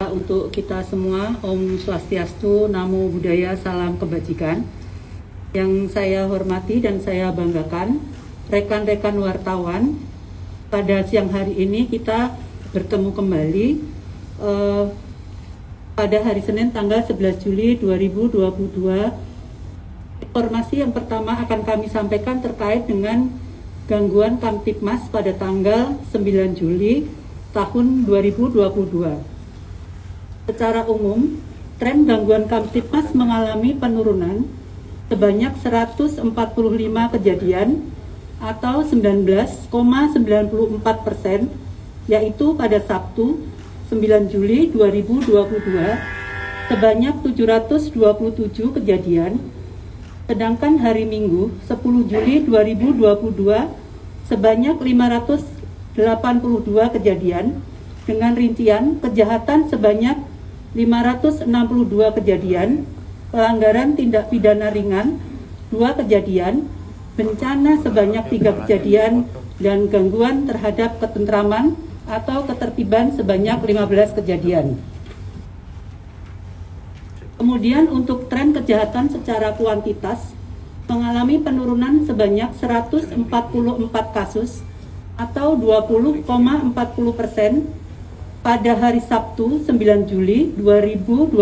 sejahtera untuk kita semua. Om Swastiastu, Namo Buddhaya, Salam Kebajikan. Yang saya hormati dan saya banggakan, rekan-rekan wartawan, pada siang hari ini kita bertemu kembali pada hari Senin tanggal 11 Juli 2022. Informasi yang pertama akan kami sampaikan terkait dengan gangguan Kamtibmas pada tanggal 9 Juli tahun 2022. Secara umum, tren gangguan Kamtibmas mengalami penurunan sebanyak 145 kejadian atau 19,94%, yaitu pada Sabtu 9 Juli 2022 sebanyak 727 kejadian, sedangkan hari Minggu 10 Juli 2022 sebanyak 582 kejadian, dengan rincian kejahatan sebanyak 562 kejadian, pelanggaran tindak pidana ringan 2 kejadian, bencana sebanyak 3 kejadian, dan gangguan terhadap ketentraman atau ketertiban sebanyak 15 kejadian. Kemudian untuk tren kejahatan secara kuantitas mengalami penurunan sebanyak 144 kasus atau 20,40%. Pada hari Sabtu 9 Juli 2022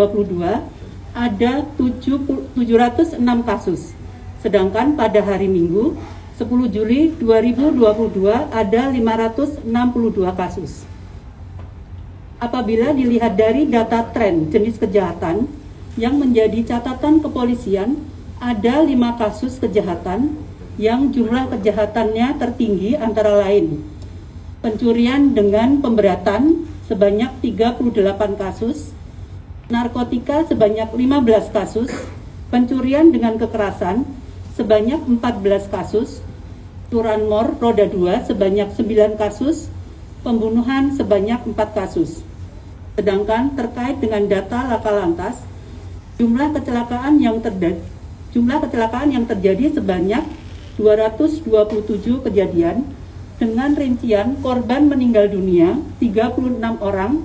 ada 706 kasus. Sedangkan pada hari Minggu 10 Juli 2022 ada 562 kasus. Apabila dilihat dari data tren jenis kejahatan yang menjadi catatan kepolisian, ada 5 kasus kejahatan yang jumlah kejahatannya tertinggi antara lain: pencurian dengan pemberatan sebanyak 38 kasus, narkotika sebanyak 15 kasus, pencurian dengan kekerasan sebanyak 14 kasus, curanmor roda 2 sebanyak 9 kasus, pembunuhan sebanyak 4 kasus. Sedangkan terkait dengan data laka lantas, jumlah kecelakaan yang terjadi sebanyak 227 kejadian, dengan rincian korban meninggal dunia 36 orang,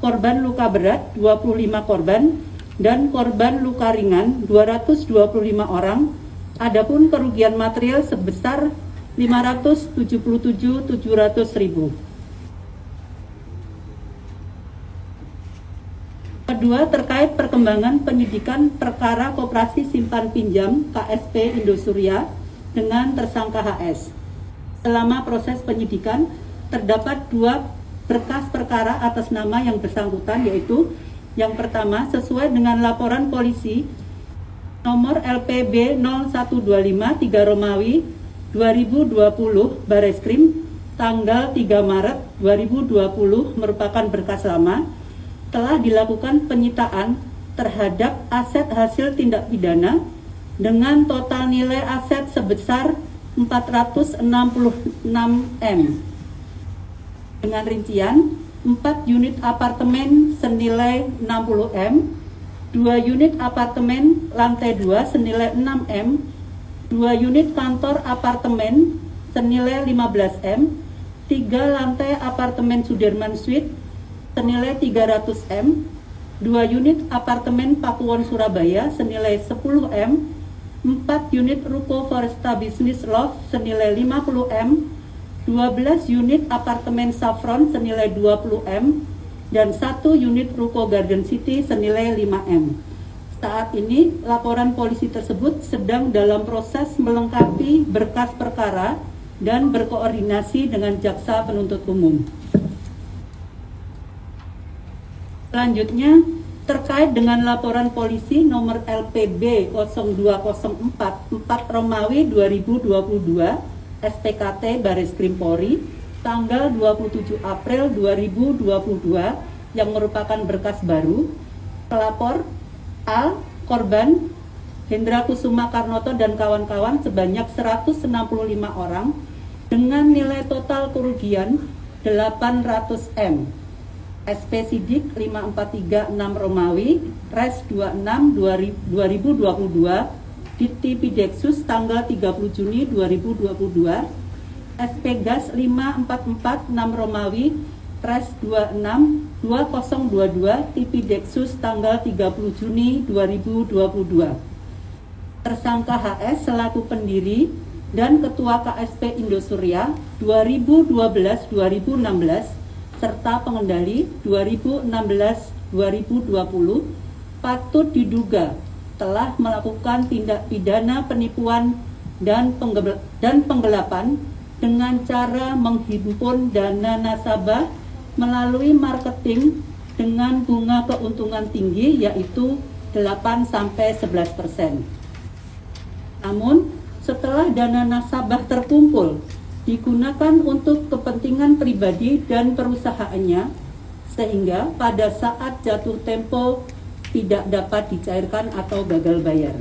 korban luka berat 25 korban, dan korban luka ringan 225 orang. Adapun kerugian material sebesar 577.700.000. Kedua, terkait perkembangan penyidikan perkara Koperasi Simpan Pinjam KSP Indosuria dengan tersangka HS. Selama proses penyidikan, terdapat 2 berkas perkara atas nama yang bersangkutan, yaitu yang pertama, sesuai dengan laporan polisi nomor LPB 0125 3 Romawi 2020 Bareskrim tanggal 3 Maret 2020 merupakan berkas lama, telah dilakukan penyitaan terhadap aset hasil tindak pidana dengan total nilai aset sebesar 466 M, dengan rincian 4 unit apartemen senilai 60 M, 2 unit apartemen lantai 2 senilai 6 M, 2 unit kantor apartemen senilai 15 M, 3 lantai apartemen Sudirman Suite senilai 300 M, 2 unit apartemen Pakuwon Surabaya senilai 10 M, 4 unit ruko Foresta Business Loft senilai 50 M, 12 unit apartemen Saffron senilai 20 M, dan 1 unit ruko Garden City senilai 5 M. Saat ini laporan polisi tersebut sedang dalam proses melengkapi berkas perkara dan berkoordinasi dengan jaksa penuntut umum. Selanjutnya, terkait dengan laporan polisi nomor LPB 0204 4 Romawi 2022 SPKT Bareskrim Polri tanggal 27 April 2022 yang merupakan berkas baru, pelapor A, korban Hendra Kusuma Karnoto dan kawan-kawan sebanyak 165 orang dengan nilai total kerugian 800 M. SP Sidik 5436 Romawi, Res 26 2022, Ditti Pideksus tanggal 30 Juni 2022, SP Gas 5446 Romawi, Kepres 26/2022 Tipideksus tanggal 30 Juni 2022. Tersangka HS selaku pendiri dan Ketua KSP Indosuria 2012-2016 serta pengendali 2016-2020 patut diduga telah melakukan tindak pidana penipuan dan penggelapan dengan cara menghimpun dana nasabah melalui marketing dengan bunga keuntungan tinggi yaitu 8-11%. Namun, setelah dana nasabah terkumpul digunakan untuk kepentingan pribadi dan perusahaannya, sehingga pada saat jatuh tempo tidak dapat dicairkan atau gagal bayar.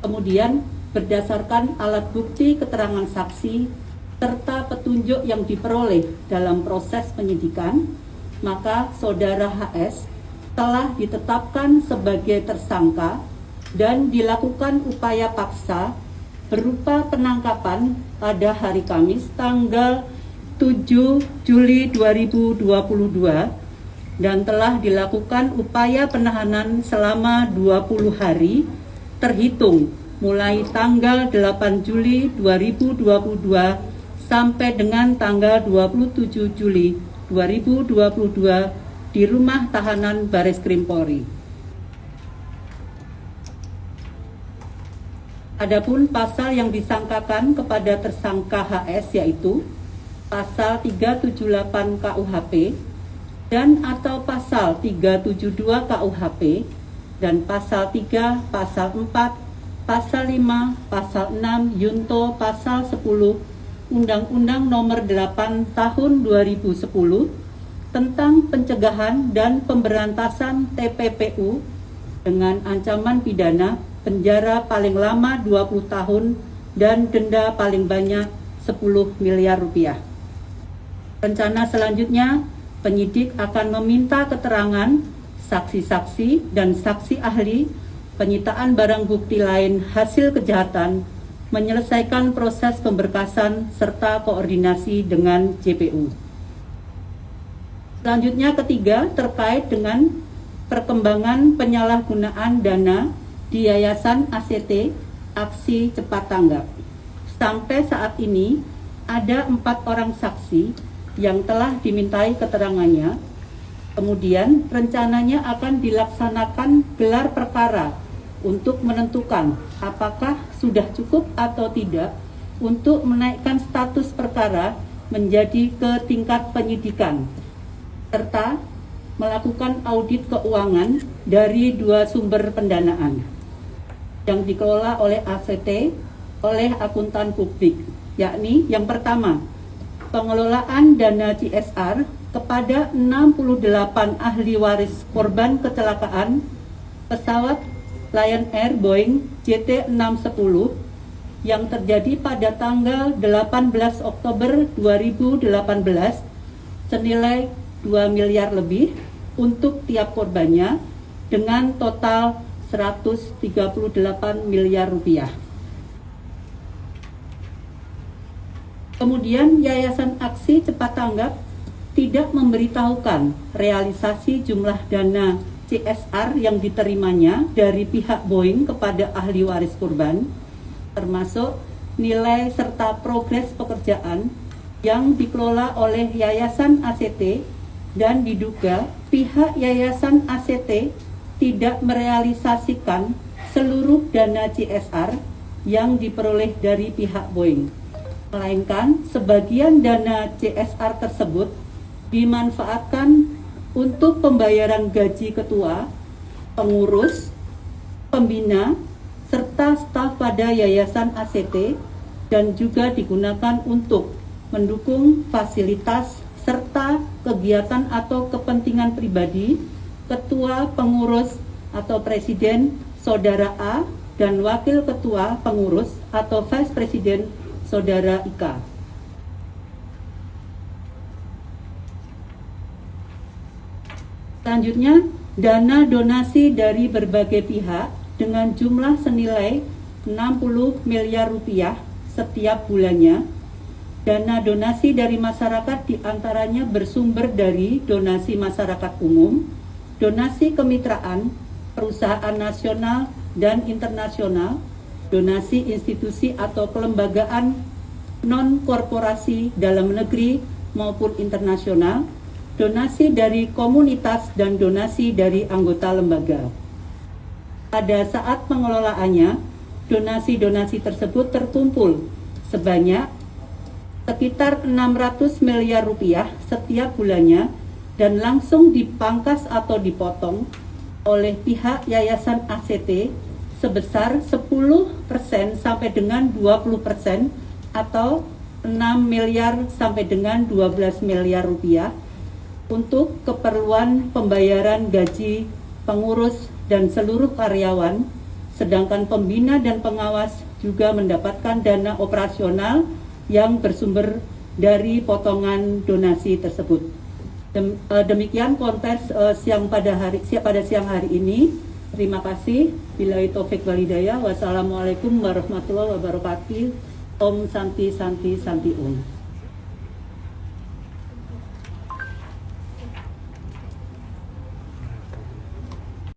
Kemudian, berdasarkan alat bukti keterangan saksi serta petunjuk yang diperoleh dalam proses penyidikan, maka saudara HS telah ditetapkan sebagai tersangka dan dilakukan upaya paksa berupa penangkapan pada hari Kamis tanggal 7 Juli 2022 dan telah dilakukan upaya penahanan selama 20 hari terhitung mulai tanggal 8 Juli 2022 sampai dengan tanggal 27 Juli 2022 di rumah tahanan Bareskrim Polri. Adapun pasal yang disangkakan kepada tersangka HS yaitu pasal 378 KUHP dan atau pasal 372 KUHP dan pasal 3, pasal 4, pasal 5, pasal 6, Yunto pasal 10 Undang-Undang Nomor 8 Tahun 2010 tentang pencegahan dan pemberantasan TPPU dengan ancaman pidana penjara paling lama 20 tahun dan denda paling banyak 10 miliar rupiah. Rencana selanjutnya, penyidik akan meminta keterangan saksi-saksi dan saksi ahli, penyitaan barang bukti lain hasil kejahatan, menyelesaikan proses pemberkasan serta koordinasi dengan JPU. Selanjutnya ketiga, terkait dengan perkembangan penyalahgunaan dana di Yayasan ACT Aksi Cepat Tanggap. Sampai saat ini ada 4 orang saksi yang telah dimintai keterangannya. Kemudian rencananya akan dilaksanakan gelar perkara untuk menentukan apakah sudah cukup atau tidak untuk menaikkan status perkara menjadi ke tingkat penyidikan, serta melakukan audit keuangan dari 2 sumber pendanaan yang dikelola oleh ACT oleh akuntan publik, yakni yang pertama, pengelolaan dana CSR kepada 68 ahli waris korban kecelakaan pesawat Lion Air Boeing JT610 yang terjadi pada tanggal 18 Oktober 2018 senilai 2 miliar lebih untuk tiap korbannya dengan total 138 miliar rupiah. Kemudian Yayasan Aksi Cepat Tanggap tidak memberitahukan realisasi jumlah dana CSR yang diterimanya dari pihak Boeing kepada ahli waris korban, termasuk nilai serta progres pekerjaan yang dikelola oleh Yayasan ACT, dan diduga pihak Yayasan ACT tidak merealisasikan seluruh dana CSR yang diperoleh dari pihak Boeing, melainkan sebagian dana CSR tersebut dimanfaatkan untuk pembayaran gaji ketua, pengurus, pembina, serta staf pada Yayasan ACT dan juga digunakan untuk mendukung fasilitas serta kegiatan atau kepentingan pribadi ketua pengurus atau presiden saudara A dan wakil ketua pengurus atau vice presiden saudara Ika. Selanjutnya, dana donasi dari berbagai pihak dengan jumlah senilai 60 miliar rupiah setiap bulannya Dana donasi dari masyarakat diantaranya bersumber dari donasi masyarakat umum, donasi kemitraan, perusahaan nasional dan internasional, donasi institusi atau kelembagaan non-korporasi dalam negeri maupun internasional, donasi dari komunitas dan donasi dari anggota lembaga. Pada saat pengelolaannya, donasi-donasi tersebut terkumpul sebanyak sekitar 600 miliar rupiah setiap bulannya dan langsung dipangkas atau dipotong oleh pihak Yayasan ACT sebesar 10% sampai dengan 20% atau 6 miliar sampai dengan 12 miliar rupiah untuk keperluan pembayaran gaji pengurus dan seluruh karyawan, sedangkan pembina dan pengawas juga mendapatkan dana operasional yang bersumber dari potongan donasi tersebut. Demikian kontes pada siang hari ini. Terima kasih. Billahi taufik wal hidayah. Wassalamualaikum warahmatullahi wabarakatuh. Om Santi Santi Santi Om.